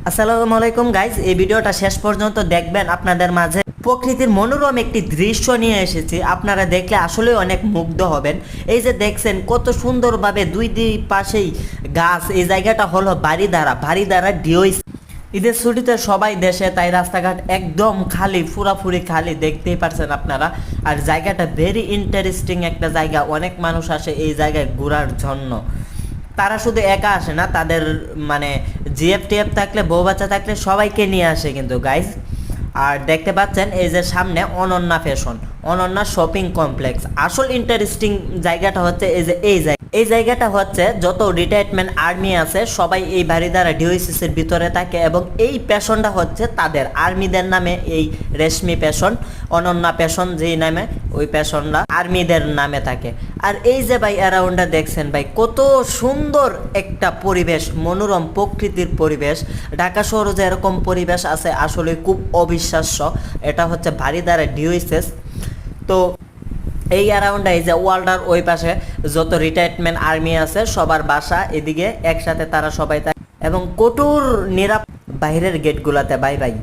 আসসালামু আলাইকুম গাইজ, এই ভিডিওটা শেষ পর্যন্ত দেখবেন। আপনাদের মাঝে প্রকৃতির মনোরম একটি দৃশ্য নিয়ে এসেছি, আপনারা দেখলে আসলে অনেক মুগ্ধ হবেন। এই যে দেখছেন কত সুন্দরভাবে দুই পাশেই গাছ। এই জায়গাটা হলো বাড়িধারা ডিওইস। ঈদের ছুটিতে সবাই দেশে, তাই রাস্তাঘাট একদম খালি, পুরাপুরি খালি, দেখতেই পারছেন আপনারা। আর জায়গাটা ভেরি ইন্টারেস্টিং একটা জায়গা, অনেক মানুষ আসে এই জায়গায় ঘোরার জন্য। তারা শুধু একা আসে না, তাদের মানে জিএফ টিএফ থাকলে, বউ বাচ্চা থাকলে সবাইকে নিয়ে আসে কিন্তু গাইজ। আর দেখতে পাচ্ছেন এই যে সামনে Ananya fashion, Ananya shopping complex. আসল ইন্টারেস্টিং জায়গাটা হচ্ছে এই জায়গাটা হচ্ছে যত রিটায়ারমেন্ট আর্মি আছে সবাই এই বাড়িধারা ডিওসিস এর ভিতরে থাকে, এবং এই প্যাশনটা হচ্ছে তাদের আর্মিদের নামে। এই রেশমি প্যাশন, অনন্যা প্যাশন যেই নামে, ওই প্যাশনটা আর্মিদের নামে থাকে। আর এই যে ভাই অ্যারাউন্ডটা দেখছেন ভাই, কত সুন্দর একটা পরিবেশ, মনোরম প্রকৃতির পরিবেশ। ঢাকা শহরে যে এরকম পরিবেশ আছে আসলে খুব অবিশ্বাস্য। এটা হচ্ছে বাড়িধারা ডিওসিস। তো এই অ্যারাউন্ডে এই যে ওয়ার্ল্ডার ওই পাশে যত রিটায়ারমেন্ট আর্মি আছে সবার বাসা এদিকে, একসাথে তারা সবাই থাকে এবং কঠোর নিরাপদ বাইরের গেটগুলাতে। Bye bye.